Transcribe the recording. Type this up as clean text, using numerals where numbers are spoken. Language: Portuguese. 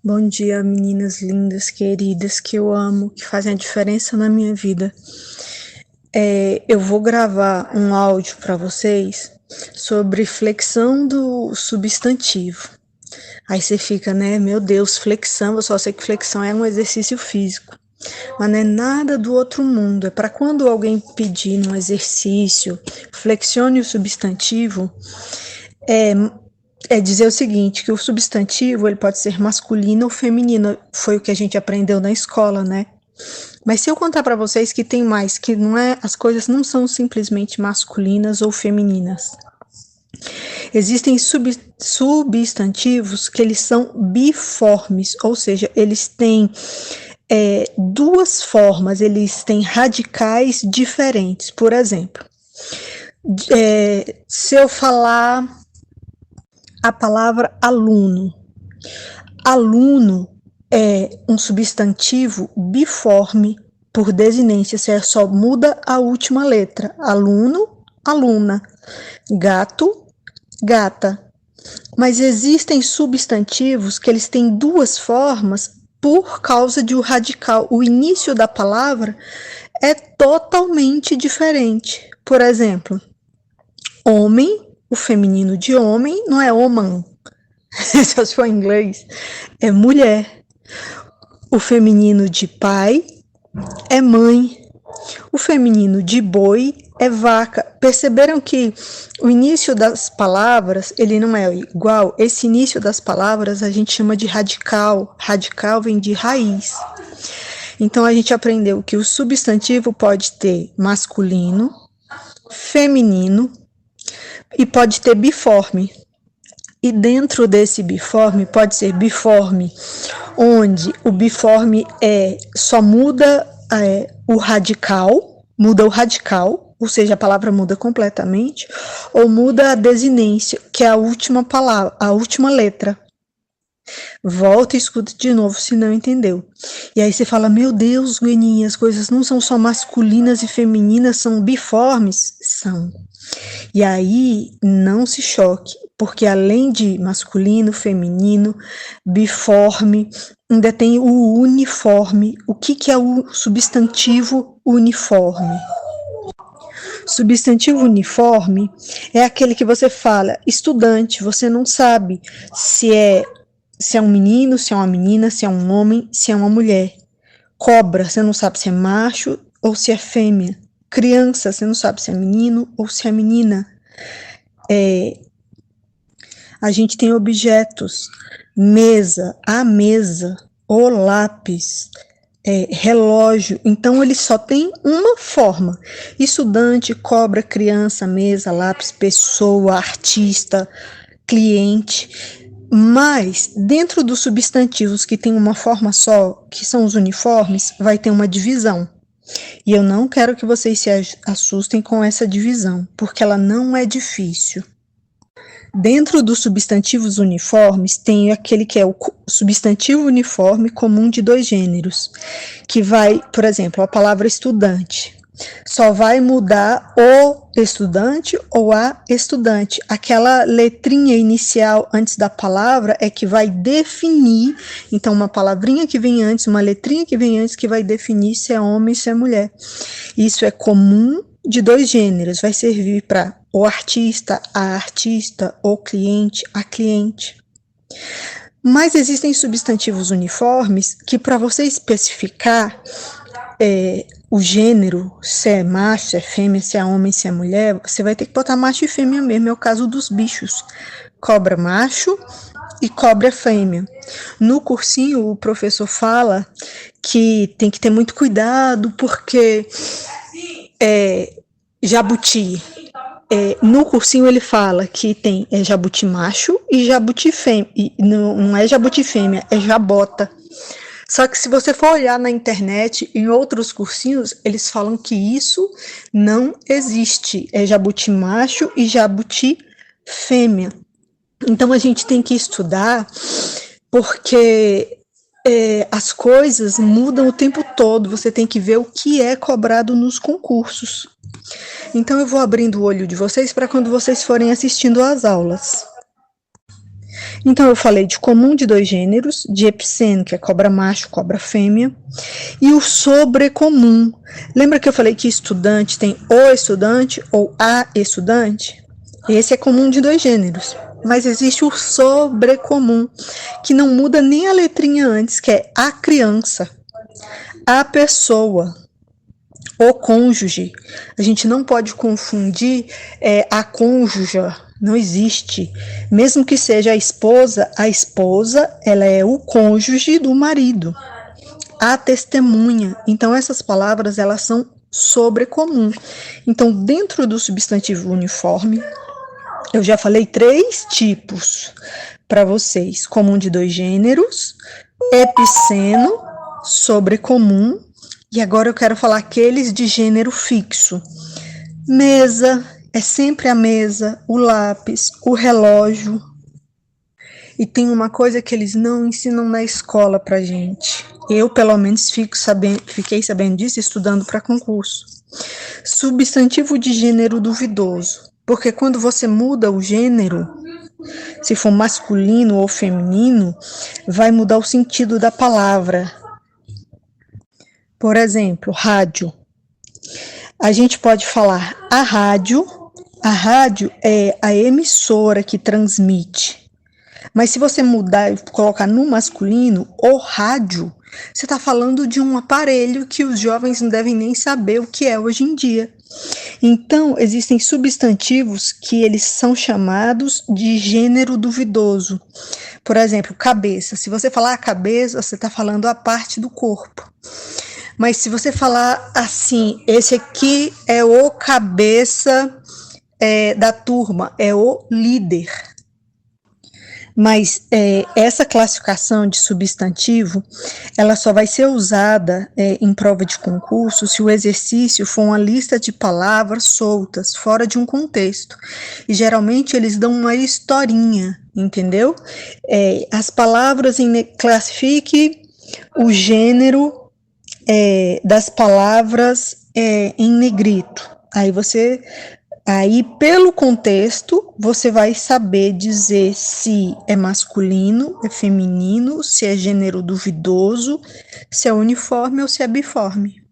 Bom dia, meninas lindas, queridas, que eu amo, que fazem a diferença na minha vida. Eu vou gravar um áudio para vocês sobre flexão do substantivo. Aí você fica, né? Meu Deus, flexão, eu só sei que flexão é um exercício físico. Mas não é nada do outro mundo. É para quando alguém pedir num exercício, flexione o substantivo, é, é dizer o seguinte, que o substantivo ele pode ser masculino ou feminino. Foi o que a gente aprendeu na escola, né? Mas se eu contar para vocês que tem mais, que não é, as coisas não são simplesmente masculinas ou femininas. Existem substantivos que eles são biformes, ou seja, eles têm duas formas, eles têm radicais diferentes. Por exemplo, se eu falar a palavra aluno, aluno é um substantivo biforme por desinência, você só muda a última letra. Aluno, aluna. Gato, gata. Mas existem substantivos que eles têm duas formas por causa de o radical. O início da palavra é totalmente diferente. Por exemplo, homem, o feminino de homem não é homem. Se eu for em inglês, é mulher. O feminino de pai é mãe. O feminino de boi é vaca. Perceberam que o início das palavras, ele não é igual? Esse início das palavras a gente chama de radical. Radical vem de raiz. Então a gente aprendeu que o substantivo pode ter masculino, feminino e pode ter biforme. E dentro desse biforme, pode ser biforme, onde o biforme só muda o radical, ou seja, a palavra muda completamente, ou muda a desinência, que é a última palavra, a última letra. Volta e escuta de novo se não entendeu. E aí você fala, meu Deus, Gueninha, as coisas não são só masculinas e femininas, são biformes? São. E aí não se choque, porque além de masculino, feminino, biforme, ainda tem o uniforme. O que é o substantivo uniforme? Substantivo uniforme é aquele que você fala, estudante, você não sabe se é um menino, se é uma menina, se é um homem, se é uma mulher. Cobra, você não sabe se é macho ou se é fêmea. Criança, você não sabe se é menino ou se é menina. A gente tem objetos, mesa, a mesa, o lápis, relógio. Então, ele só tem uma forma. Estudante, cobra, criança, mesa, lápis, pessoa, artista, cliente. Mas, dentro dos substantivos que tem uma forma só, que são os uniformes, vai ter uma divisão. E eu não quero que vocês se assustem com essa divisão, porque ela não é difícil. Dentro dos substantivos uniformes, tem aquele que é o substantivo uniforme comum de dois gêneros, que vai, por exemplo, a palavra estudante. Só vai mudar o estudante ou a estudante. Aquela letrinha inicial antes da palavra é que vai definir, então uma palavrinha que vem antes, uma letrinha que vem antes que vai definir se é homem ou se é mulher. Isso é comum de dois gêneros, vai servir para o artista, a artista, o cliente, a cliente. Mas existem substantivos uniformes que, para você especificar o gênero, se é macho, se é fêmea, se é homem, se é mulher, você vai ter que botar macho e fêmea mesmo. É o caso dos bichos. Cobra macho e cobra fêmea. No cursinho, o professor fala que tem que ter muito cuidado, porque jabuti. No cursinho ele fala que tem jabuti macho e jabuti fêmea. E não é jabuti fêmea, é jabota. Só que se você for olhar na internet, em outros cursinhos, eles falam que isso não existe. É jabuti macho e jabuti fêmea. Então a gente tem que estudar, porque as coisas mudam o tempo todo. Você tem que ver o que é cobrado nos concursos. Então eu vou abrindo o olho de vocês para quando vocês forem assistindo às aulas. Então, eu falei de comum de dois gêneros, de epiceno, que é cobra macho, cobra fêmea, e o sobrecomum. Lembra que eu falei que estudante tem o estudante ou a estudante? Esse é comum de dois gêneros. Mas existe o sobrecomum, que não muda nem a letrinha antes, que é a criança, a pessoa, o cônjuge. A gente não pode confundir a cônjuga, não existe. Mesmo que seja a esposa, ela é o cônjuge do marido. A testemunha. Então, essas palavras, elas são sobrecomum. Então, dentro do substantivo uniforme, eu já falei 3 tipos para vocês: comum de dois gêneros, epiceno, sobrecomum, e agora eu quero falar aqueles de gênero fixo. Mesa, é sempre a mesa, o lápis, o relógio. E tem uma coisa que eles não ensinam na escola pra gente. Eu, pelo menos, fiquei sabendo disso estudando para concurso. Substantivo de gênero duvidoso. Porque quando você muda o gênero, se for masculino ou feminino, vai mudar o sentido da palavra. Por exemplo, rádio. A gente pode falar a rádio é a emissora que transmite. Mas se você mudar e colocar no masculino, o rádio, você está falando de um aparelho que os jovens não devem nem saber o que é hoje em dia. Então, existem substantivos que eles são chamados de gênero duvidoso. Por exemplo, cabeça. Se você falar a cabeça, você está falando a parte do corpo. Mas se você falar assim, esse aqui é o cabeça da turma, é o líder. Mas essa classificação de substantivo, ela só vai ser usada em prova de concurso se o exercício for uma lista de palavras soltas, fora de um contexto. E geralmente eles dão uma historinha, entendeu? As palavras classifique o gênero das palavras em negrito. Aí, pelo contexto, você vai saber dizer se é masculino, é feminino, se é gênero duvidoso, se é uniforme ou se é biforme.